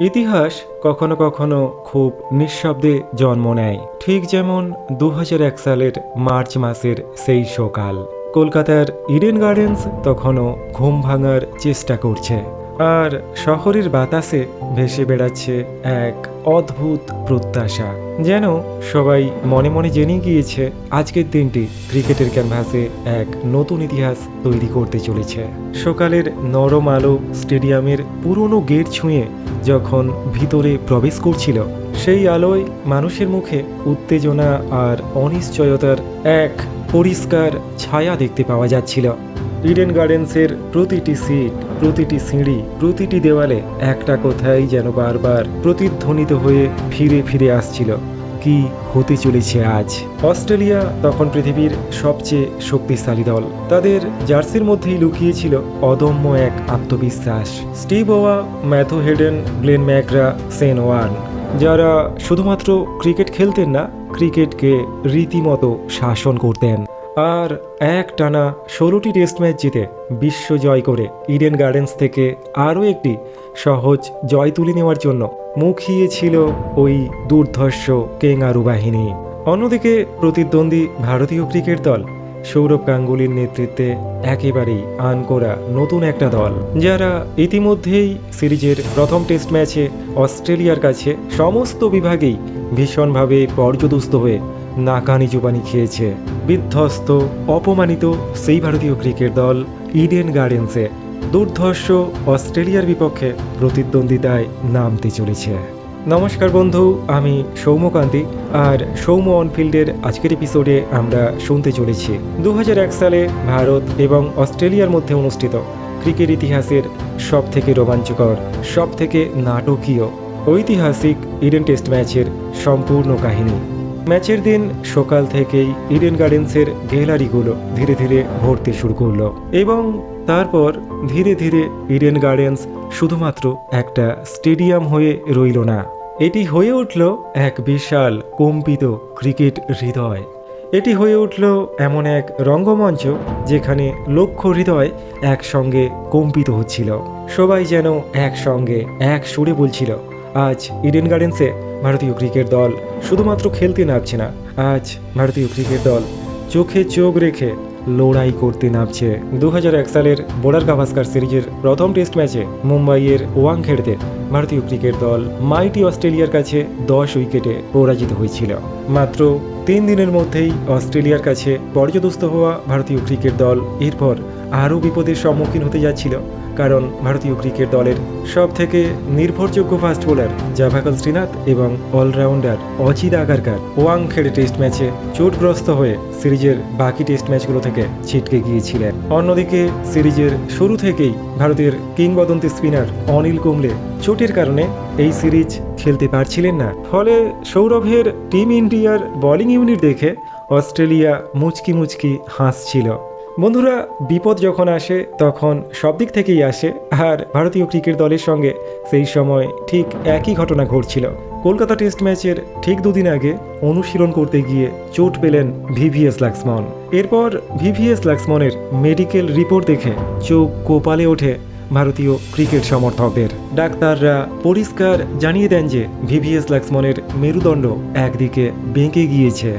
ইতিহাস কখনো কখনো খুব নিঃশব্দে জন্ম নেয়, ঠিক যেমন 2001 সালের মার্চ মাসের সেই সকাল। কলকাতার ইডেন গার্ডেন্স তখনও ঘুম ভাঙার চেষ্টা করছে, আর শহরের বাতাসে ভেসে বেড়াচ্ছে এক অদ্ভুত প্রত্যাশা। যেন সবাই মনে মনে জেনে গিয়েছে আজকের দিনটি ক্রিকেটের ক্যানভাসে এক নতুন ইতিহাস তৈরি করতে চলেছে। সকালের নরম আলো স্টেডিয়ামের পুরনো গেট ছুঁয়ে যখন ভিতরে প্রবেশ করছিল, সেই আলোয় মানুষের মুখে উত্তেজনা আর অনিশ্চয়তার এক পরিষ্কার ছায়া দেখতে পাওয়া যাচ্ছিল। ইডেন গার্ডেন্সের প্রতিটি সিট, প্রতিটি সিঁড়ি, প্রতিটি দেওয়ালে একটা কথাই যেন বারবার প্রতিধ্বনিত হয়ে ফিরে ফিরে আসছিল, কি হতে চলেছে আজ। অস্ট্রেলিয়া তখন পৃথিবীর সবচেয়ে শক্তিশালী দল। তাদের জার্সির মধ্যেই লুকিয়েছিল অদম্য এক আত্মবিশ্বাস। Steve Waugh, Matthew Hayden, Glenn McGrath, Shane Warne, যারা শুধুমাত্র ক্রিকেট খেলতেন না, ক্রিকেটকে রীতিমতো শাসন করতেন। আর এক টানা 16টি টেস্ট ম্যাচ জিতে বিশ্ব জয় করে ইডেন গার্ডেন্স থেকে আরও একটি সহজ জয় তুলে নেওয়ার জন্য মুখিয়েছিল ওই দুর্ধর্ষ কেঙ্গারু বাহিনী। অন্যদিকে প্রতিদ্বন্দ্বী ভারতীয় ক্রিকেট দল সৌরভ গাঙ্গুলির নেতৃত্বে একেবারেই আনকোরা নতুন একটা দল, যারা ইতিমধ্যেই সিরিজের প্রথম টেস্ট ম্যাচে অস্ট্রেলিয়ার কাছে সমস্ত বিভাগেই ভীষণভাবে পর্যদস্ত হয়ে নাকানি জুবানি খেয়েছে। বিধ্বস্ত, অপমানিত সেই ভারতীয় ক্রিকেট দল ইডেন গার্ডেন্সে দুর্ধর্ষ অস্ট্রেলিয়ার বিপক্ষে প্রতিদ্বন্দ্বিতায় নামতে চলেছে। নমস্কার বন্ধু, আমি সৌম্যকান্তি, আর সৌম্য অনফিল্ডের আজকের এপিসোডে আমরা শুনতে চলেছি 2001 সালে ভারত এবং অস্ট্রেলিয়ার মধ্যে অনুষ্ঠিত ক্রিকেট ইতিহাসের সবথেকে রোমাঞ্চকর, সবথেকে নাটকীয়, ঐতিহাসিক ইডেন টেস্ট ম্যাচের সম্পূর্ণ কাহিনী। ম্যাচের দিন সকাল থেকেই ইডেন গার্ডেন্সের গ্যালারিগুলো ধীরে ধীরে ভরতে শুরু করলো, এবং তারপর ধীরে ধীরে ইডেন গার্ডেন্স শুধুমাত্র একটা স্টেডিয়াম হয়ে রইল না, এটি হয়ে উঠল এক বিশাল কম্পিত ক্রিকেট হৃদয়। এটি হয়ে উঠল এমন এক রঙ্গমঞ্চ যেখানে লক্ষ হৃদয় একসঙ্গে কম্পিত হচ্ছিল। সবাই যেন একসঙ্গে এক সুরে বলছিল, আজ ইডেন গার্ডেন্সে ভারতীয় ক্রিকেট দল শুধুমাত্র খেলতে নামছে না, আজ ভারতীয় ক্রিকেট দল চোখে চোখ রেখে লড়াই করতে নামছে। 2001 সালের বোর্ডার গাভাস্কার সিরিজের প্রথম টেস্ট ম্যাচে মুম্বাইয়ের ওয়াংখেড়েতে ভারতীয় ক্রিকেট দল মাইটি অস্ট্রেলিয়ার কাছে 10 উইকেটে পরাজিত হয়েছিল। মাত্র 3 দিনের মধ্যেই অস্ট্রেলিয়ার কাছে পর্যদস্ত হওয়া ভারতীয় ক্রিকেট দল এরপর আরও বিপদের সম্মুখীন হতে যাচ্ছিল, কারণ ভারতীয় ক্রিকেট দলের সব থেকে নির্ভরযোগ্য ফাস্ট বোলার জাভাগল শ্রীনাথ এবং অলরাউন্ডার অজিত আগারকার ওয়াংখেড়ে টেস্ট ম্যাচে চোটগ্রস্ত হয়ে সিরিজের বাকি টেস্ট ম্যাচগুলো থেকে ছিটকে গিয়েছিলেন। অন্যদিকে সিরিজের শুরু থেকেই ভারতের কিংবদন্তি স্পিনার অনিল কুম্বলে চোটের কারণে এই সিরিজ খেলতে পারছিলেন না। ফলে সৌরভের টিম ইন্ডিয়ার বোলিং ইউনিট দেখে অস্ট্রেলিয়া মুচকি মুচকি হাসছিল। বন্ধুরা, বিপদ যখন আসে তখন সব দিক থেকেই আসে, আর ভারতীয় ক্রিকেট দলের সঙ্গে সেই সময় ঠিক একই ঘটনা ঘটছিল। কলকাতা টেস্ট ম্যাচের ঠিক 2 দিন আগে অনুশীলন করতে গিয়ে চোট পেলেন ভিভিএস লক্ষ্মণ। এরপর ভিভিএস লক্ষ্মণের মেডিকেল রিপোর্ট দেখে চোখ কোপালে ওঠে ভারতীয় ক্রিকেট সমর্থকদের। ডাক্তাররা পরিষ্কার জানিয়ে দেন যে ভিভিএস লক্ষ্মণের মেরুদণ্ড একদিকে বেঁকে গিয়েছে,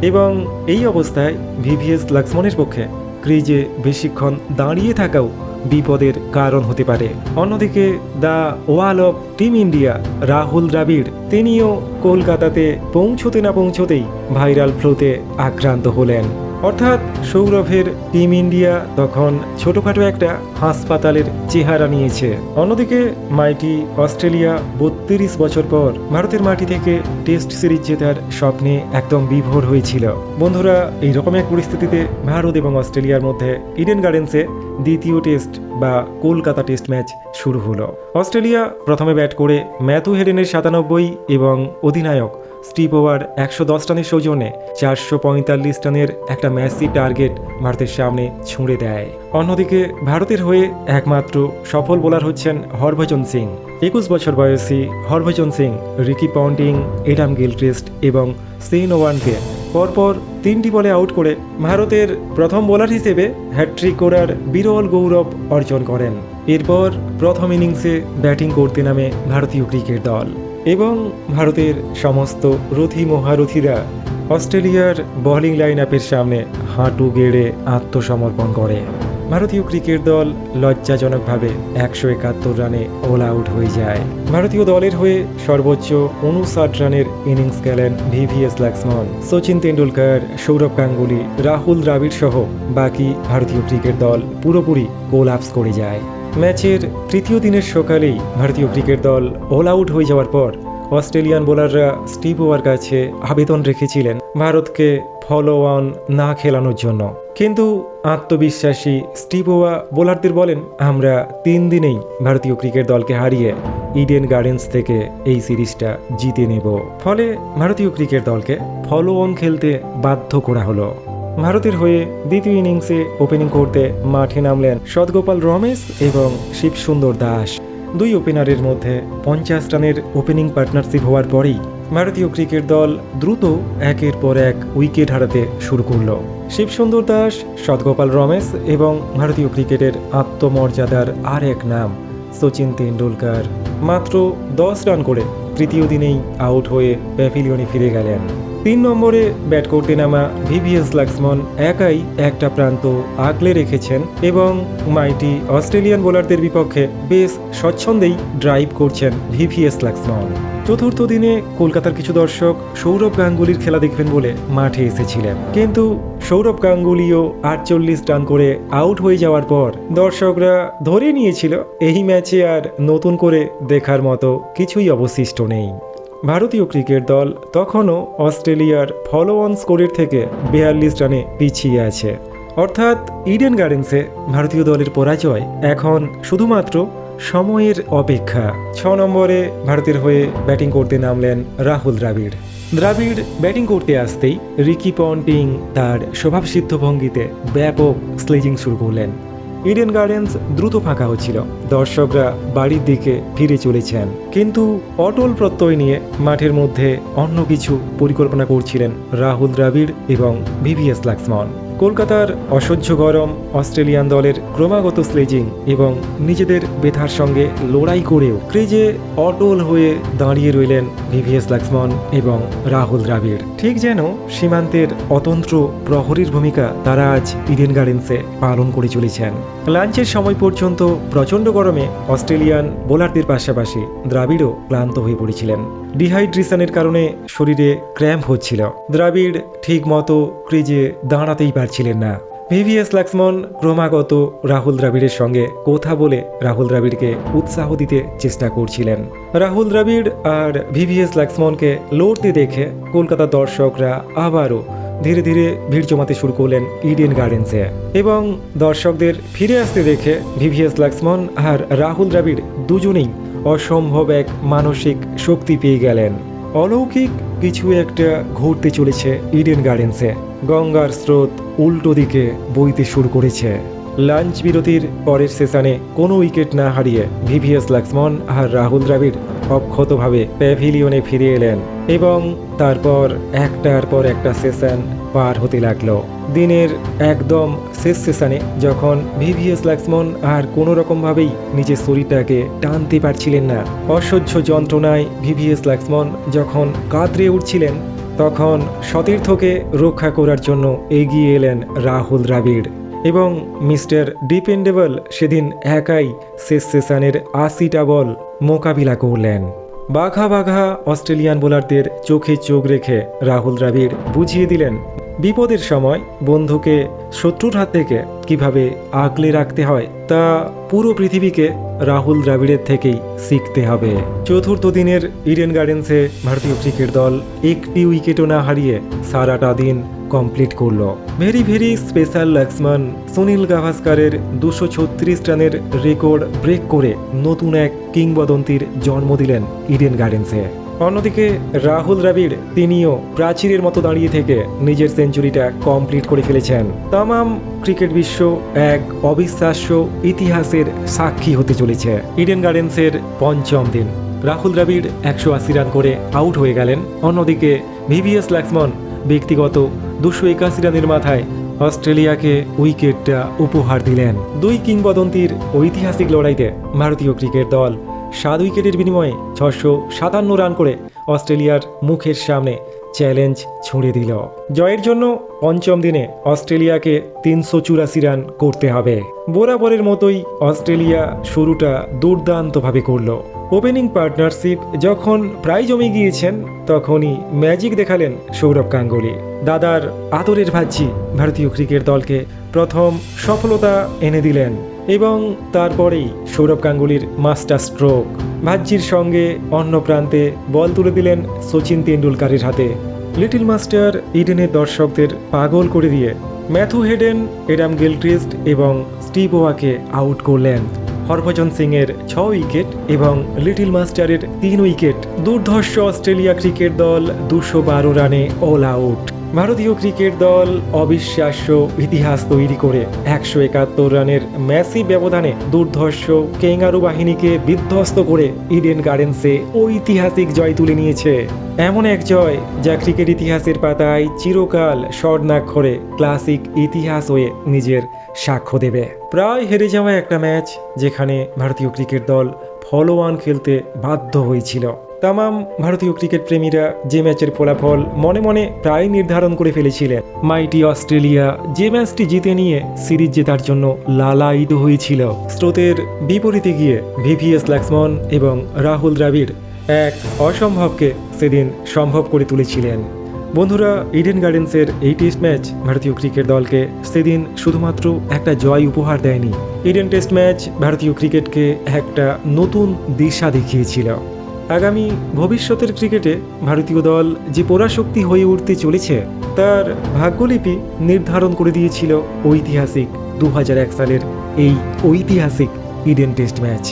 এবং এই অবস্থায় ভিভিএস লক্ষ্মণের পক্ষে ক্রিজে বেশিক্ষণ দাঁড়িয়ে থাকাও বিপদের কারণ হতে পারে। অন্যদিকে the wall of Team India Rahul Dravid, তিনিও কলকাতাতে পৌঁছতে না পৌঁছতেই ভাইরাল ফ্লুতে আক্রান্ত হলেন। অর্থাৎ সৌরভের টিম ইন্ডিয়া তখন ছোটখাটো একটা হাসপাতালের চেহারা নিয়েছে। অন্যদিকে মাইটি অস্ট্রেলিয়া 32 বছর পর ভারতের মাটি থেকে টেস্ট সিরিজ জেতার স্বপ্নে একদম বিভোর হয়েছিল। বন্ধুরা, এইরকম এক পরিস্থিতিতে ভারত এবং অস্ট্রেলিয়ার মধ্যে ইডেন গার্ডেন্সে দ্বিতীয় টেস্ট বা কলকাতা টেস্ট ম্যাচ শুরু হলো। অস্ট্রেলিয়া প্রথমে ব্যাট করে ম্যাথু হেডেনের 97 এবং অধিনায়ক স্টিভ ওয়ার 110 রানের সৌজন্যে 445 রানের একটা ম্যাসিভ টার্গেট ভারতের সামনে ছুঁড়ে দেয়। অন্যদিকে ভারতের হয়ে একমাত্র সফল বোলার হচ্ছেন হরভজন সিং। 21 বছর বয়সী Harbhajan Singh Ricky Ponting, Adam Gilchrist এবং শেন ওয়ার্নকে পরপর 3টি বলে আউট করে ভারতের প্রথম বোলার হিসেবে হ্যাট্রিক করার বিরল গৌরব অর্জন করেন। এরপর প্রথম ইনিংসে ব্যাটিং করতে নামে ভারতীয় ক্রিকেট দল এবং ভারতের সমস্ত রথী মহারথীরা অস্ট্রেলিয়ার বোলিং লাইন আপের সামনে হাঁটু গেড়ে আত্মসমর্পণ করে। ভারতীয় ক্রিকেট দল লজ্জাজনকভাবে 171 রানে অল আউট হয়ে যায়। ভারতীয় দলের হয়ে সর্বোচ্চ 59 রানের ইনিংস খেলেন ভিভিএস লক্ষ্মণ, সচিন তেন্ডুলকর, সৌরভ গাঙ্গুলি, রাহুল দ্রাবিড় সহ বাকি ভারতীয় ক্রিকেট দল পুরোপুরি কোলাপস করে যায়। ম্যাচের তৃতীয় দিনের সকালেই ভারতীয় ক্রিকেট দল অল আউট হয়ে যাওয়ার পর অস্ট্রেলিয়ান বোলাররা স্টিভ ওয়ার কাছে আবেদন রেখেছিলেন ভারতকে ফলো অন না খেলানোর জন্য, কিন্তু আত্মবিশ্বাসী স্টিভ ওয়া বোলারদের বলেন, আমরা 3 দিনেই ভারতীয় ক্রিকেট দলকে হারিয়ে ইডেন গার্ডেন্স থেকে এই সিরিজটা জিতে নেব। ফলে ভারতীয় ক্রিকেট দলকে ফলো অন খেলতে বাধ্য করা হলো। ভারতের হয়ে দ্বিতীয় ইনিংসে ওপেনিং করতে মাঠে নামলেন সদগোপাল রমেশ এবং শিবসুন্দর দাস। দুই ওপেনারের মধ্যে 50 রানের ওপেনিং পার্টনারশিপ হওয়ার পরেই ভারতীয় ক্রিকেট দল দ্রুত একের পর এক উইকেট হারাতে শুরু করল। শিবসুন্দর দাস, সদগোপাল রমেশ এবং ভারতীয় ক্রিকেটের আত্মমর্যাদার আর এক নাম সচিন তেন্ডুলকর মাত্র 10 রান করে তৃতীয় দিনেই আউট হয়ে প্যাভিলিয়নে ফিরে গেলেন। 3 নম্বরে ব্যাট করতে নামা ভিভিএস লক্ষ্মণ একাই একটা প্রান্ত আগলে রেখেছেন এবং মাইটি অস্ট্রেলিয়ান বোলারদের বিপক্ষে বেশ স্বচ্ছন্দেই ড্রাইভ করছেন ভিভিএস লক্ষ্মণ। চতুর্থ দিনে কলকাতার কিছু দর্শক সৌরভ গাঙ্গুলির খেলা দেখবেন বলে মাঠে এসেছিলেন, কিন্তু সৌরভ গাঙ্গুলিও 48 রান করে আউট হয়ে যাওয়ার পর দর্শকরা ধরে নিয়েছিল এই ম্যাচে আর নতুন করে দেখার মতো কিছুই অবশিষ্ট নেই। ভারতীয় ক্রিকেট দল তখনও অস্ট্রেলিয়ার ফলো অন স্কোরের থেকে 42 রানে পিছিয়ে আছে, অর্থাৎ ইডেন গার্ডেন্সে ভারতীয় দলের পরাজয় এখন শুধুমাত্র সময়ের অপেক্ষা। 6 নম্বরে ভারতের হয়ে ব্যাটিং করতে নামলেন রাহুল দ্রাবিড়। দ্রাবিড় ব্যাটিং করতে আসতেই রিকি পন্টিং তার স্বভাবসিদ্ধ ভঙ্গিতে ব্যাপক স্লেজিং শুরু করলেন। ইডেন গার্ডেন্স দ্রুত ফাঁকা হচ্ছিল, দর্শকরা বাড়ির দিকে ফিরে চলেছেন, কিন্তু অটল প্রত্যয় নিয়ে মাঠের মধ্যে অন্য কিছু পরিকল্পনা করছিলেন রাহুল দ্রাবিড় এবং ভিভিএস লক্ষ্মণ। কলকাতার অসহ্য গরম, অস্ট্রেলিয়ান দলের ক্রমাগত স্লেজিং এবং নিজেদের ব্যথার সঙ্গে লড়াই করেও ক্রিজে অটল হয়ে দাঁড়িয়ে রইলেন ভিভিএস লক্ষ্মণ এবং রাহুল দ্রাবিড়। ঠিক যেন সীমান্তের অতন্ত্র প্রহরীর ভূমিকা তারা আজ ইডেন গার্ডেন্সে পালন করে চলেছেন। লাঞ্চের সময় পর্যন্ত প্রচণ্ড গরমে অস্ট্রেলিয়ান বোলারদের পাশাপাশি দ্রাবিড়ও ক্লান্ত হয়ে পড়েছিলেন। ডিহাইড্রেশনের কারণে শরীরে ক্র্যাম্প হচ্ছিল। দ্রাবিড় ঠিক মতো ক্রিজে দাঁড়াতেই পারছিলেন না। ভিভিএস লক্ষ্মণ ক্রমাগত রাহুল দ্রাবিড়ের সঙ্গে কথা বলে রাহুল দ্রাবিড়কে উৎসাহ দিতে চেষ্টা করছিলেন। রাহুল দ্রাবিড় আর ভিভিএস লক্ষ্মণকে লড়তে দেখে কলকাতার দর্শকরা আবারও ধীরে ধীরে ভিড় জমাতে শুরু করলেন ইডেন গার্ডেন্সে এবং দর্শকদের ফিরে আসতে দেখে ভিভিএস লক্ষ্মণ আর রাহুল দ্রাবিড় দুজনেই অসম্ভব এক মানসিক শক্তি পেয়ে গেলেন। অলৌকিক কিছু একটা ঘটতে চলেছে ইডেন গার্ডেন্সে। গঙ্গার স্রোত উল্টো দিকে বইতে শুরু করেছে। লাঞ্চ বিরতির পরের সেশনে কোনো উইকেট না হারিয়ে ভিভিএস লক্ষ্মণ আর রাহুল দ্রাবিড় অক্ষতভাবে প্যাভিলিয়নে ফিরে এলেন এবং তারপর একটার পর একটা সেশন পার হতে লাগলো। দিনের একদম শেষ সেশনে যখন ভিভিএস লক্ষ্মণ আর কোনো রকমভাবেই নিজের শরীরটাকে টানতে পারছিলেন না, অসহ্য যন্ত্রণায় ভিভিএস লক্ষ্মণ যখন কাতরে উঠছিলেন, তখন সতীর্থকে রক্ষা করার জন্য এগিয়ে এলেন রাহুল দ্রাবিড় এবং মিস্টার ডিপেন্ডেবল সেদিন একাই শেষ সেশনের 80টা বল মোকাবিলা করলেন। বাঘা বাঘা অস্ট্রেলিয়ান বোলারদের চোখে চোখ রেখে রাহুল দ্রাবিড় বুঝিয়ে দিলেন বিপদের সময় বন্ধুকে শত্রুর হাত থেকে কিভাবে আগলে রাখতে হয় তা পুরো পৃথিবীকে রাহুল দ্রাবিড়ের থেকেই শিখতে হবে। চতুর্থ দিনের ইডেন গার্ডেন্সে ভারতীয় ক্রিকেট দল একটি উইকেটও না হারিয়ে সারাটা দিন কমপ্লিট করলো। Very very special Laxman Sunil গাভাস্কারের 236 রানের রেকর্ড ব্রেক করে নতুন এক কিংবদন্তির জন্ম দিলেন ইডেন গার্ডেন্সে। অন্যদিকে রাহুল দ্রাবিড় তিনিও প্রাচীরের মতো দাঁড়িয়ে থেকে নিজের সেঞ্চুরিটা কমপ্লিট করে ফেলেছেন। তামাম ক্রিকেট বিশ্ব এক অবিশ্বাস্য ইতিহাসের সাক্ষী হতে চলেছে। ইডেন গার্ডেন্সের পঞ্চম দিন, রাহুল দ্রাবিড় 180 রান করে আউট হয়ে গেলেন। অন্যদিকে ভিভিএস লক্ষ্মণ ব্যক্তিগত 281 রানের মাথায় অস্ট্রেলিয়াকে উইকেটটা উপহার দিলেন। দুই কিংবদন্তির ঐতিহাসিক লড়াইতে ভারতীয় ক্রিকেট দল 7 উইকেটের বিনিময়ে 657 রান করে অস্ট্রেলিয়ার মুখের সামনে চ্যালেঞ্জ ছুড়ে দিল। জয়ের জন্য পঞ্চম দিনে অস্ট্রেলিয়াকে 384 রান করতে হবে। বরাবরের মতোই অস্ট্রেলিয়া শুরুটা দুর্দান্তভাবে করল। ওপেনিং পার্টনারশিপ যখন প্রায় জমে গিয়েছেন তখনই ম্যাজিক দেখালেন সৌরভ গাঙ্গুলি। দাদার আদরের ভাজ্জি ভারতীয় ক্রিকেট দলকে প্রথম সফলতা এনে দিলেন এবং তারপরেই সৌরভ গাঙ্গুলির মাস্টার স্ট্রোক। ভাজ্জির সঙ্গে অন্য প্রান্তে বল তুলে দিলেন সচিন তেন্ডুলকারের হাতে। লিটল মাস্টার ইডেনের দর্শকদের পাগল করে দিয়ে ম্যাথু হেডেন, এডাম গিলক্রিস্ট এবং স্টিভ ওয়াকে আউট করলেন। হরভজন সিংয়ের 6 উইকেট এবং লিটল মাস্টারের 3 উইকেট। দুর্ধর্ষ অস্ট্রেলিয়া ক্রিকেট দল 212 রানে অল আউট। ভারতীয় ক্রিকেট দল অবিশ্বাস্য ইতিহাস তৈরি করে 171 রানের ম্যাসিভ ব্যবধানে দুর্ধর্ষ কেঙ্গারু বাহিনীকে বিধ্বস্ত করে ইডেন গার্ডেন্সে ঐতিহাসিক জয় তুলে নিয়েছে। এমন এক জয় যা ক্রিকেট ইতিহাসের পাতায় চিরকাল স্বর্ণাক্ষরে ক্লাসিক ইতিহাস হয়ে নিজের সাক্ষ্য দেবে। প্রায় হেরে যাওয়া একটা ম্যাচ যেখানে ভারতীয় ক্রিকেট দল ফলো অন খেলতে বাধ্য হয়েছিল। তামাম ভারতীয় ক্রিকেট প্রেমীরা যে ম্যাচের ফলাফল মনে মনে প্রায় নির্ধারণ করে ফেলেছিলেন। মাইটি অস্ট্রেলিয়া যে ম্যাচটি জিতে নিয়ে সিরিজ জেতার জন্য লালায়িত হয়েছিল। স্রোতের বিপরীতে গিয়ে ভিভিএস লক্ষ্মণ এবং রাহুল দ্রাবিড় এক অসম্ভবকে সেদিন সম্ভব করে তুলেছিলেন। বন্ধুরা, ইডেন গার্ডেন্সের এই টেস্ট ম্যাচ ভারতীয় ক্রিকেট দলকে সেদিন শুধুমাত্র একটা জয় উপহার দেয়নি। ইডেন টেস্ট ম্যাচ ভারতীয় ক্রিকেটকে একটা নতুন দিশা দেখিয়েছিল। আগামী ভবিষ্যতের ক্রিকেটে ভারতীয় দল যে পরাশক্তি হয়ে উঠতে চলেছে তার ভাগ্যলিপি নির্ধারণ করে দিয়েছিল ঐতিহাসিক 2001 সালের এই ঐতিহাসিক ইডেন টেস্ট ম্যাচ।